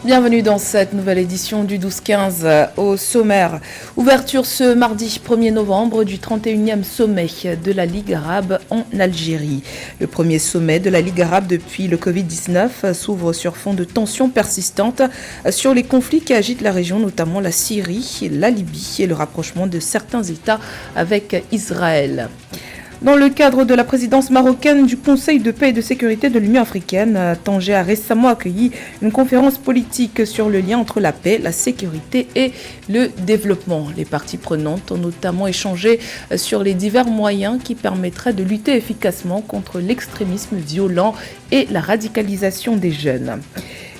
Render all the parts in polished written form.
Bienvenue dans cette nouvelle édition du 12-15 au sommaire. Ouverture ce mardi 1er novembre du 31e sommet de la Ligue arabe en Algérie. Le premier sommet de la Ligue arabe depuis le Covid-19 s'ouvre sur fond de tensions persistantes sur les conflits qui agitent la région, notamment la Syrie, la Libye et le rapprochement de certains États avec Israël. Dans le cadre de la présidence marocaine du Conseil de paix et de sécurité de l'Union africaine, Tanger a récemment accueilli une conférence politique sur le lien entre la paix, la sécurité et le développement. Les parties prenantes ont notamment échangé sur les divers moyens qui permettraient de lutter efficacement contre l'extrémisme violent et la radicalisation des jeunes.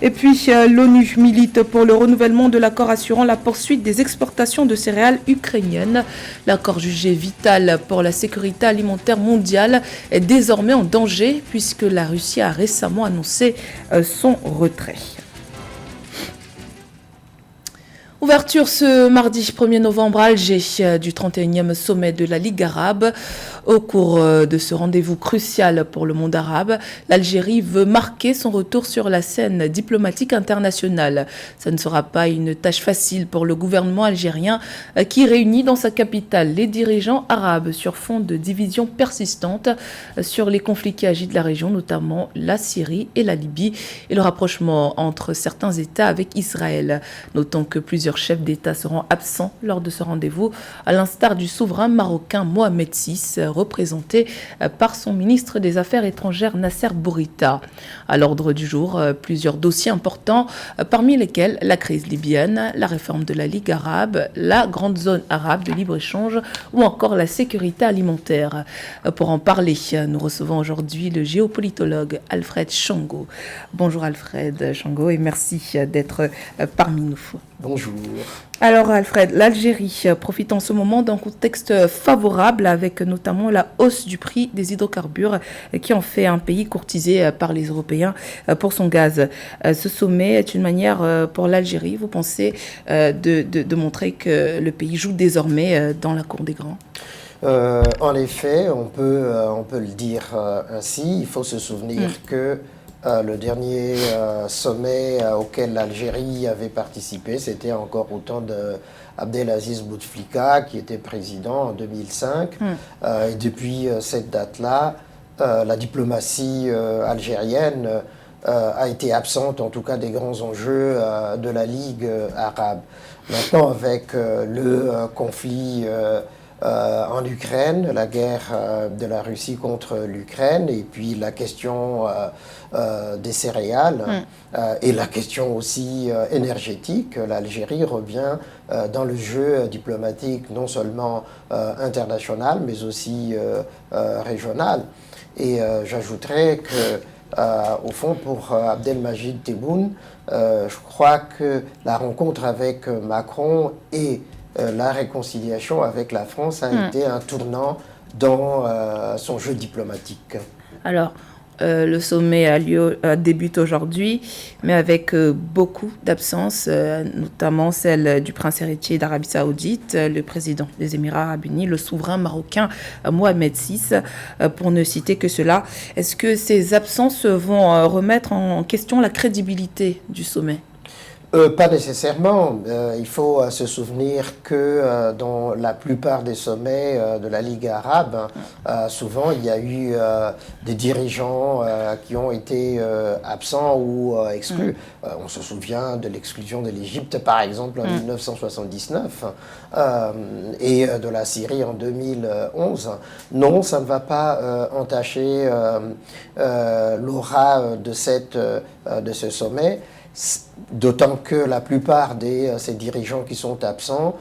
Et puis, l'ONU milite pour le renouvellement de l'accord assurant la poursuite des exportations de céréales ukrainiennes. L'accord jugé vital pour la sécurité alimentaire mondiale est désormais en danger puisque la Russie a récemment annoncé son retrait. Ouverture ce mardi 1er novembre à Alger du 31e sommet de la Ligue arabe. Au cours de ce rendez-vous crucial pour le monde arabe, l'Algérie veut marquer son retour sur la scène diplomatique internationale. Ce ne sera pas une tâche facile pour le gouvernement algérien qui réunit dans sa capitale les dirigeants arabes sur fond de divisions persistantes sur les conflits qui agitent la région, notamment la Syrie et la Libye, et le rapprochement entre certains États avec Israël. Notons que plusieurs chefs d'État seront absents lors de ce rendez-vous, à l'instar du souverain marocain Mohamed VI, représenté par son ministre des Affaires étrangères Nasser Bourita. À l'ordre du jour, plusieurs dossiers importants, parmi lesquels la crise libyenne, la réforme de la Ligue arabe, la grande zone arabe de libre-échange ou encore la sécurité alimentaire. Pour en parler, nous recevons aujourd'hui le géopolitologue Alfred Chango. Bonjour Alfred Chango et merci d'être parmi nous. Bonjour. Alors Alfred, l'Algérie profite en ce moment d'un contexte favorable avec notamment la hausse du prix des hydrocarbures qui en fait un pays courtisé par les Européens pour son gaz. Ce sommet est une manière pour l'Algérie, vous pensez, de montrer que le pays joue désormais dans la cour des grands? En effet, on peut le dire ainsi. Il faut se souvenir que le dernier sommet auquel l'Algérie avait participé, c'était encore au temps d'Abdelaziz Bouteflika, qui était président en 2005. Et depuis cette date-là, la diplomatie algérienne a été absente, en tout cas des grands enjeux de la Ligue arabe. Maintenant, avec le conflit en Ukraine, la guerre de la Russie contre l'Ukraine, et puis la question des céréales et la question aussi énergétique, l'Algérie revient dans le jeu diplomatique non seulement international mais aussi régional. Et j'ajouterais que au fond, pour Abdelmajid Tebboune, je crois que la rencontre avec Macron et la réconciliation avec la France a été un tournant dans son jeu diplomatique. Alors, le sommet débute aujourd'hui, mais avec beaucoup d'absences, notamment celle du prince héritier d'Arabie Saoudite, le président des Émirats Arabes Unis, le souverain marocain Mohamed VI, pour ne citer que cela. Est-ce que ces absences vont remettre en question la crédibilité du sommet ? Pas nécessairement. Il faut se souvenir que dans la plupart des sommets de la Ligue arabe, souvent il y a eu des dirigeants qui ont été absents ou exclus. On se souvient de l'exclusion de l'Égypte, par exemple, en 1979 et de la Syrie en 2011. Non, ça ne va pas entacher l'aura de ce sommet. D'autant que la plupart de ces dirigeants qui sont absents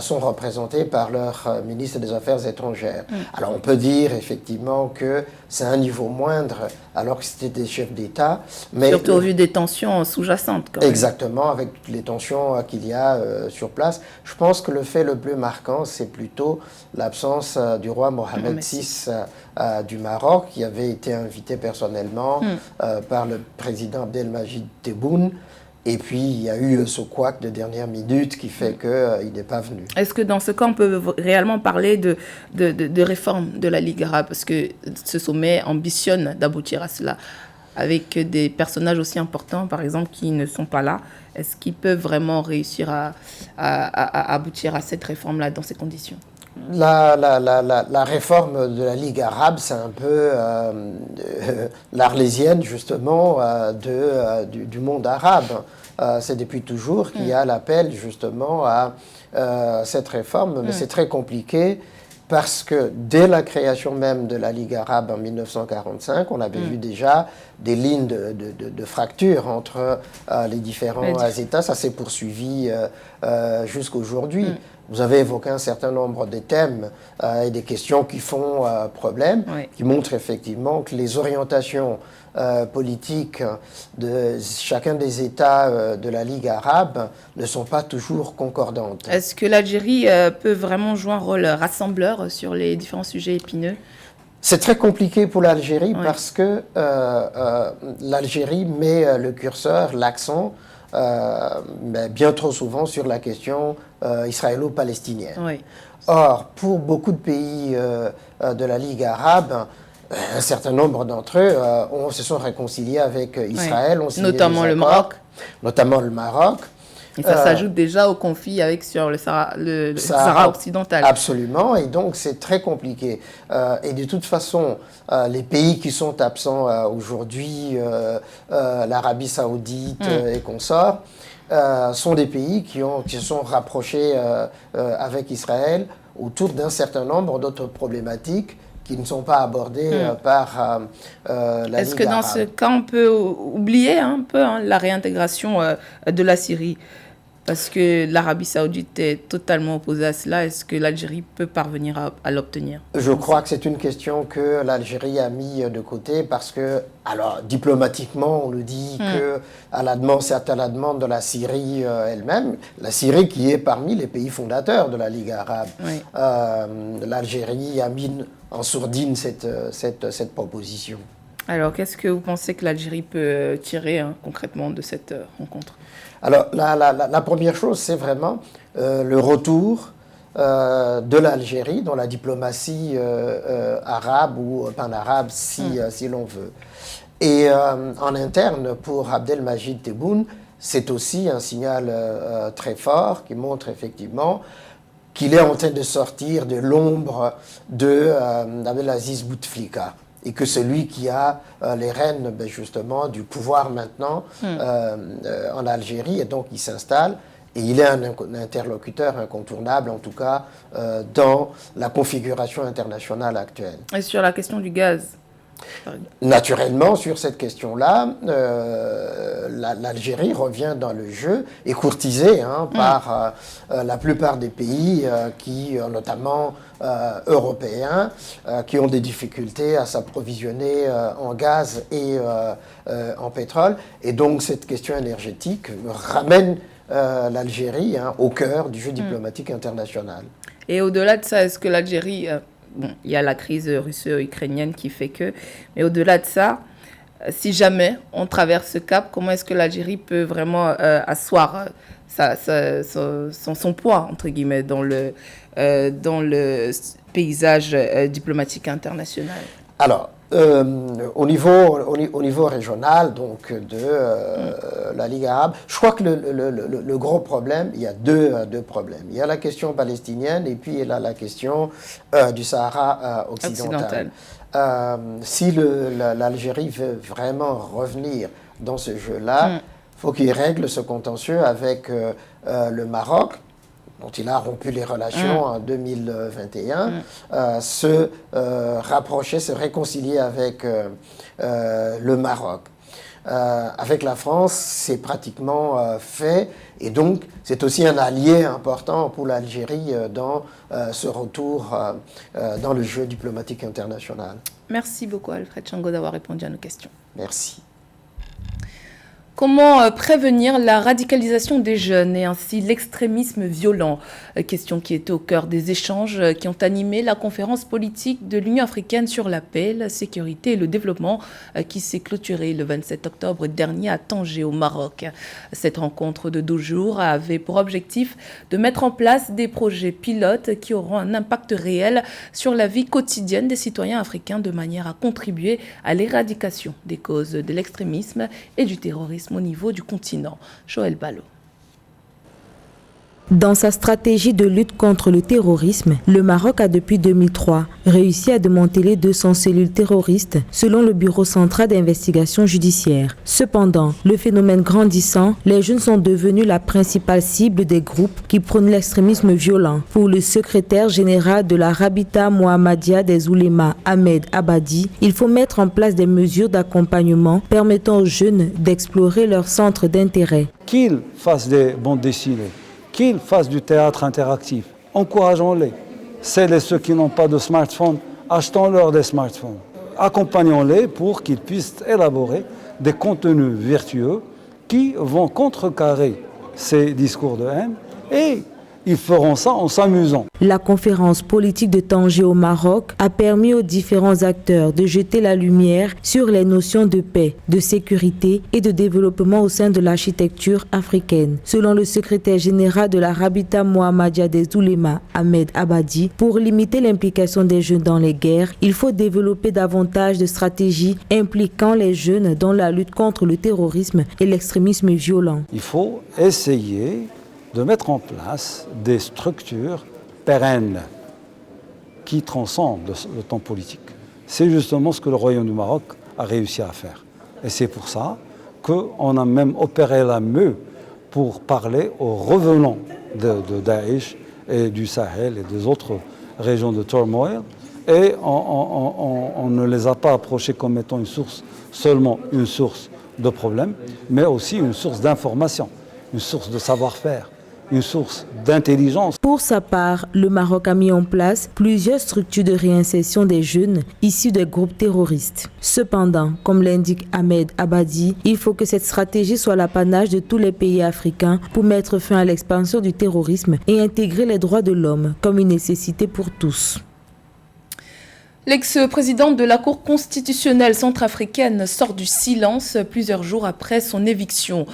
sont représentés par leur ministre des Affaires étrangères. Alors on peut dire effectivement que c'est un niveau moindre alors que c'était des chefs d'État. Mais surtout au vu des tensions sous-jacentes. Quand même. Exactement, avec toutes les tensions qu'il y a sur place. Je pense que le fait le plus marquant, c'est plutôt l'absence du roi Mohamed VI du Maroc, qui avait été invité personnellement par le président Abdelmajid Tebboune. Et puis, il y a eu ce couac de dernière minute qui fait qu'il n'est pas venu. Est-ce que dans ce cas, on peut réellement parler de réforme de la Ligue arabe? Parce que ce sommet ambitionne d'aboutir à cela. avec des personnages aussi importants, par exemple, qui ne sont pas là, est-ce qu'ils peuvent vraiment réussir à aboutir à cette réforme-là dans ces conditions? La réforme de la Ligue arabe, c'est un peu l'arlésienne, justement, du monde arabe. C'est depuis toujours qu'il y a l'appel, justement, à cette réforme, mais c'est très compliqué parce que dès la création même de la Ligue arabe en 1945, on avait vu déjà des lignes de fracture entre les différents États. Ça s'est poursuivi jusqu'aujourd'hui. Vous avez évoqué un certain nombre de thèmes et des questions qui font problème, qui montrent effectivement que les orientations politiques de chacun des États de la Ligue arabe ne sont pas toujours concordantes. Est-ce que l'Algérie peut vraiment jouer un rôle rassembleur sur les différents sujets épineux? C'est très compliqué pour l'Algérie parce que l'Algérie met le curseur, l'accent, bien trop souvent sur la question israélo-palestinienne. Or, pour beaucoup de pays de la Ligue arabe, un certain nombre d'entre eux se sont réconciliés avec Israël. Notamment le Maroc. Notamment le Maroc. Et ça s'ajoute déjà au conflit sur le Sahara occidental. Absolument, et donc c'est très compliqué. Et de toute façon, les pays qui sont absents aujourd'hui, l'Arabie saoudite et consorts, sont des pays qui se sont rapprochés avec Israël autour d'un certain nombre d'autres problématiques qui ne sont pas abordées par la Ligue arabe. Est-ce que dans ce cas, on peut oublier un peu la réintégration de la Syrie? Parce que l'Arabie saoudite est totalement opposée à cela. Est-ce que l'Algérie peut parvenir à l'obtenir? Je crois que c'est une question que l'Algérie a mis de côté parce que, alors diplomatiquement, on nous dit que c'est à la demande de la Syrie elle-même, la Syrie qui est parmi les pays fondateurs de la Ligue arabe. L'Algérie a mis en sourdine cette proposition. Alors, qu'est-ce que vous pensez que l'Algérie peut tirer concrètement de cette rencontre? Alors, la première chose, c'est vraiment le retour de l'Algérie dans la diplomatie arabe ou pan-arabe, si l'on veut. Et en interne, pour Abdelmajid Tebboune, c'est aussi un signal très fort qui montre effectivement qu'il est en train de sortir de l'ombre d'Abdelaziz Bouteflika. Et que celui qui a les rênes, justement, du pouvoir maintenant en Algérie, et donc il s'installe, et il est un interlocuteur incontournable, en tout cas, dans la configuration internationale actuelle. Et sur la question du gaz? Naturellement, sur cette question-là, l'Algérie revient dans le jeu, est courtisée par la plupart des pays, notamment européens, qui ont des difficultés à s'approvisionner en gaz et en pétrole. Et donc cette question énergétique ramène l'Algérie au cœur du jeu diplomatique international. Et au-delà de ça, est-ce que l'Algérie... il y a la crise russo-ukrainienne qui fait que... Mais au-delà de ça, si jamais on traverse ce cap, comment est-ce que l'Algérie peut vraiment asseoir son poids, entre guillemets, dans le paysage diplomatique international? Alors, au niveau régional, donc de la Ligue arabe, je crois que le gros problème, il y a deux problèmes. Il y a la question palestinienne et puis il y a la question du Sahara occidental. Si l'Algérie veut vraiment revenir dans ce jeu-là, il faut qu'il règle ce contentieux avec le Maroc, dont il a rompu les relations en 2021, se rapprocher, se réconcilier avec le Maroc. Avec la France, c'est pratiquement fait, et donc c'est aussi un allié important pour l'Algérie dans ce retour dans le jeu diplomatique international. Merci beaucoup Alfred Chango d'avoir répondu à nos questions. Merci. Comment prévenir la radicalisation des jeunes et ainsi l'extrémisme violent? Question qui était au cœur des échanges qui ont animé la conférence politique de l'Union africaine sur la paix, la sécurité et le développement qui s'est clôturée le 27 octobre dernier à Tanger au Maroc. Cette rencontre de 12 jours avait pour objectif de mettre en place des projets pilotes qui auront un impact réel sur la vie quotidienne des citoyens africains de manière à contribuer à l'éradication des causes de l'extrémisme et du terrorisme au niveau du continent. Joël Ballot. Dans sa stratégie de lutte contre le terrorisme, le Maroc a depuis 2003 réussi à démanteler 200 cellules terroristes selon le Bureau central d'investigation judiciaire. Cependant, le phénomène grandissant, les jeunes sont devenus la principale cible des groupes qui prônent l'extrémisme violent. Pour le secrétaire général de la Rabita Mohammadia des Oulémas, Ahmed Abadi, il faut mettre en place des mesures d'accompagnement permettant aux jeunes d'explorer leurs centres d'intérêt. Qu'ils fassent des bandes dessinées, qu'ils fassent du théâtre interactif. Encourageons-les. Celles et ceux qui n'ont pas de smartphone, achetons-leur des smartphones. Accompagnons-les pour qu'ils puissent élaborer des contenus vertueux qui vont contrecarrer ces discours de haine et ils feront ça en s'amusant. La conférence politique de Tanger au Maroc a permis aux différents acteurs de jeter la lumière sur les notions de paix, de sécurité et de développement au sein de l'architecture africaine. Selon le secrétaire général de la Rabita Mohammadia des Oulémas, Ahmed Abadi, pour limiter l'implication des jeunes dans les guerres, il faut développer davantage de stratégies impliquant les jeunes dans la lutte contre le terrorisme et l'extrémisme violent. Il faut essayer de mettre en place des structures pérennes qui transcendent le temps politique. C'est justement ce que le Royaume du Maroc a réussi à faire. Et c'est pour ça qu'on a même opéré la MEU pour parler aux revenants de Daesh et du Sahel et des autres régions de turmoil. Et on ne les a pas approchés comme étant seulement une source de problèmes, mais aussi une source d'information, une source de savoir-faire, une source d'intelligence. Pour sa part, le Maroc a mis en place plusieurs structures de réinsertion des jeunes issus des groupes terroristes. Cependant, comme l'indique Ahmed Abadi, il faut que cette stratégie soit l'apanage de tous les pays africains pour mettre fin à l'expansion du terrorisme et intégrer les droits de l'homme comme une nécessité pour tous. L'ex-président de la Cour constitutionnelle centrafricaine sort du silence plusieurs jours après son éviction.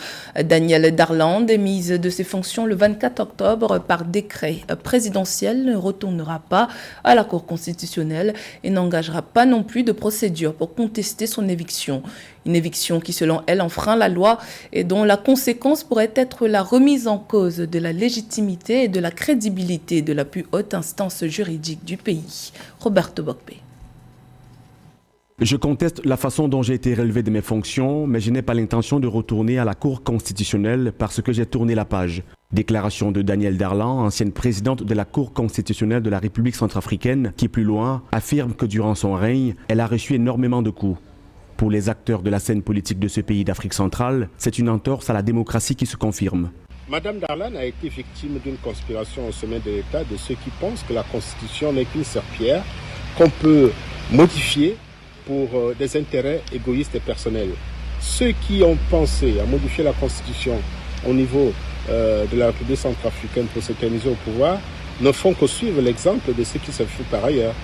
Daniel Darlan, démise de ses fonctions le 24 octobre par décret présidentiel, ne retournera pas à la Cour constitutionnelle et n'engagera pas non plus de procédure pour contester son éviction. Une éviction qui, selon elle, enfreint la loi et dont la conséquence pourrait être la remise en cause de la légitimité et de la crédibilité de la plus haute instance juridique du pays. Roberto Bokbe. Je conteste la façon dont j'ai été relevé de mes fonctions, mais je n'ai pas l'intention de retourner à la Cour constitutionnelle parce que j'ai tourné la page. Déclaration de Daniel Darlan, ancienne présidente de la Cour constitutionnelle de la République centrafricaine, qui plus loin affirme que durant son règne, elle a reçu énormément de coups. Pour les acteurs de la scène politique de ce pays d'Afrique centrale, c'est une entorse à la démocratie qui se confirme. Madame Darlan a été victime d'une conspiration au sommet de l'État de ceux qui pensent que la Constitution n'est qu'une serpillière qu'on peut modifier pour des intérêts égoïstes et personnels. Ceux qui ont pensé à modifier la Constitution au niveau de la République centrafricaine pour s'éterniser au pouvoir ne font que suivre l'exemple de ce qui se fait par ailleurs.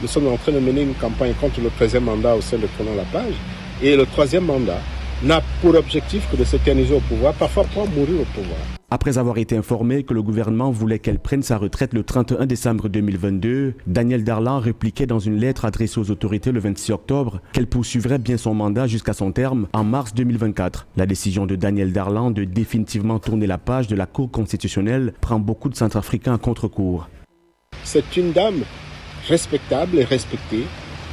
Nous sommes en train de mener une campagne contre le 13e mandat au sein de Tournant la Page et le 3e mandat n'a pour objectif que de s'éterniser au pouvoir, parfois pour mourir au pouvoir. Après avoir été informé que le gouvernement voulait qu'elle prenne sa retraite le 31 décembre 2022, Daniel Darlan répliquait dans une lettre adressée aux autorités le 26 octobre qu'elle poursuivrait bien son mandat jusqu'à son terme en mars 2024. La décision de Daniel Darlan de définitivement tourner la page de la Cour constitutionnelle prend beaucoup de Centrafricains à contre-cour. C'est une dame respectable et respectée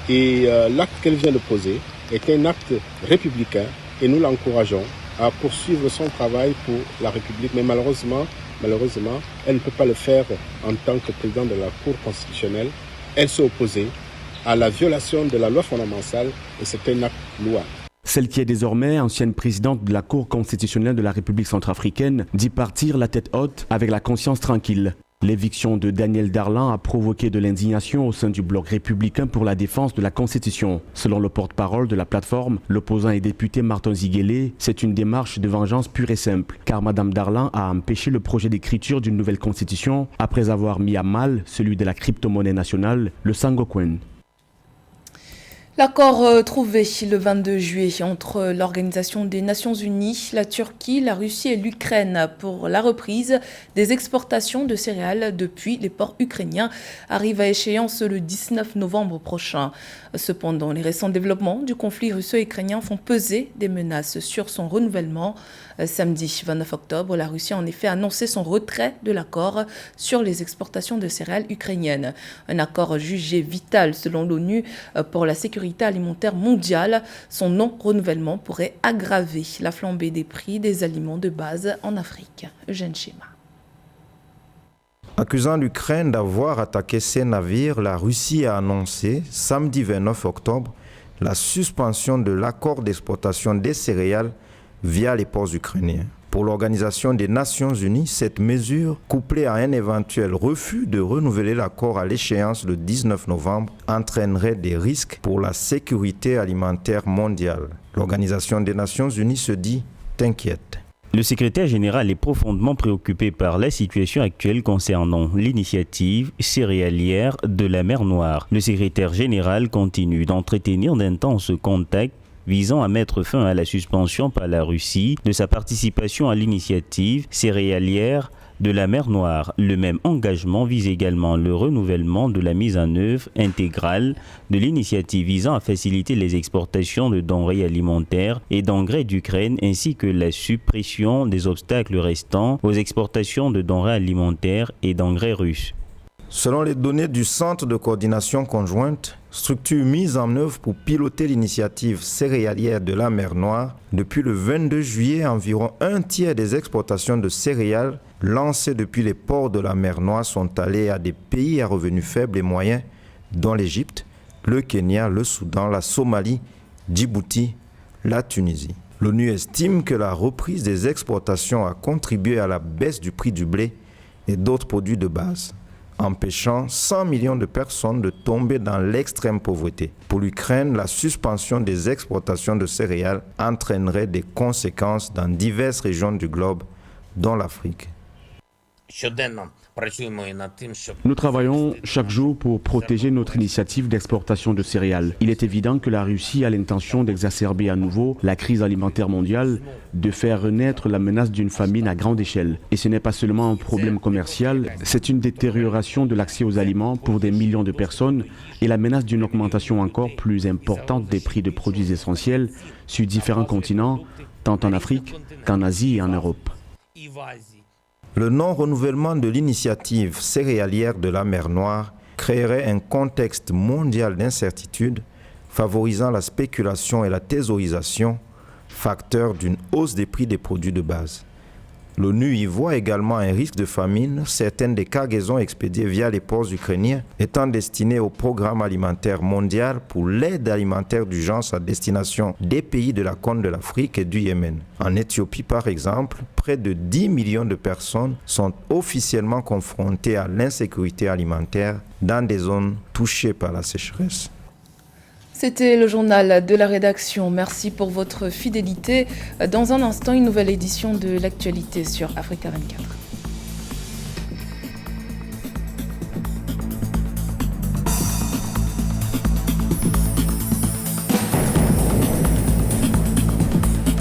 et l'acte qu'elle vient de poser est un acte républicain et nous l'encourageons à poursuivre son travail pour la République. Mais malheureusement, elle ne peut pas le faire en tant que présidente de la Cour constitutionnelle. Elle s'est opposée à la violation de la loi fondamentale et c'est un acte louable. Celle qui est désormais ancienne présidente de la Cour constitutionnelle de la République centrafricaine dit partir la tête haute avec la conscience tranquille. L'éviction de Daniel Darlan a provoqué de l'indignation au sein du bloc républicain pour la défense de la Constitution. Selon le porte-parole de la plateforme, l'opposant et député Martin Ziguélé, c'est une démarche de vengeance pure et simple, car Mme Darlan a empêché le projet d'écriture d'une nouvelle Constitution après avoir mis à mal celui de la crypto-monnaie nationale, le Sangocoin. L'accord trouvé le 22 juillet entre l'Organisation des Nations Unies, la Turquie, la Russie et l'Ukraine pour la reprise des exportations de céréales depuis les ports ukrainiens arrive à échéance le 19 novembre prochain. Cependant, les récents développements du conflit russo-ukrainien font peser des menaces sur son renouvellement. Samedi 29 octobre, la Russie a en effet annoncé son retrait de l'accord sur les exportations de céréales ukrainiennes. Un accord jugé vital selon l'ONU pour la sécurité alimentaire mondiale. Son non-renouvellement pourrait aggraver la flambée des prix des aliments de base en Afrique. Eugène Schéma. Accusant l'Ukraine d'avoir attaqué ses navires, la Russie a annoncé samedi 29 octobre la suspension de l'accord d'exportation des céréales via les ports ukrainiens. Pour l'Organisation des Nations Unies, cette mesure, couplée à un éventuel refus de renouveler l'accord à l'échéance le 19 novembre, entraînerait des risques pour la sécurité alimentaire mondiale. L'Organisation des Nations Unies se dit inquiète. Le secrétaire général est profondément préoccupé par la situation actuelle concernant l'initiative céréalière de la mer Noire. Le secrétaire général continue d'entretenir d'intenses contacts visant à mettre fin à la suspension par la Russie de sa participation à l'initiative céréalière de la mer Noire. Le même engagement vise également le renouvellement de la mise en œuvre intégrale de l'initiative visant à faciliter les exportations de denrées alimentaires et d'engrais d'Ukraine ainsi que la suppression des obstacles restants aux exportations de denrées alimentaires et d'engrais russes. Selon les données du Centre de coordination conjointe, structure mise en œuvre pour piloter l'initiative céréalière de la mer Noire, depuis le 22 juillet, environ un tiers des exportations de céréales lancées depuis les ports de la mer Noire sont allées à des pays à revenus faibles et moyens, dont l'Égypte, le Kenya, le Soudan, la Somalie, Djibouti, la Tunisie. L'ONU estime que la reprise des exportations a contribué à la baisse du prix du blé et d'autres produits de base, empêchant 100 millions de personnes de tomber dans l'extrême pauvreté. Pour l'Ukraine, la suspension des exportations de céréales entraînerait des conséquences dans diverses régions du globe, dont l'Afrique. Nous travaillons chaque jour pour protéger notre initiative d'exportation de céréales. Il est évident que la Russie a l'intention d'exacerber à nouveau la crise alimentaire mondiale, de faire renaître la menace d'une famine à grande échelle. Et ce n'est pas seulement un problème commercial, c'est une détérioration de l'accès aux aliments pour des millions de personnes et la menace d'une augmentation encore plus importante des prix de produits essentiels sur différents continents, tant en Afrique qu'en Asie et en Europe. Le non-renouvellement de l'initiative céréalière de la mer Noire créerait un contexte mondial d'incertitude, favorisant la spéculation et la thésaurisation, facteur d'une hausse des prix des produits de base. L'ONU y voit également un risque de famine, certaines des cargaisons expédiées via les ports ukrainiens étant destinées au programme alimentaire mondial pour l'aide alimentaire d'urgence à destination des pays de la Corne de l'Afrique et du Yémen. En Éthiopie, par exemple, près de 10 millions de personnes sont officiellement confrontées à l'insécurité alimentaire dans des zones touchées par la sécheresse. C'était le journal de la rédaction. Merci pour votre fidélité. Dans un instant, une nouvelle édition de l'actualité sur Africa 24.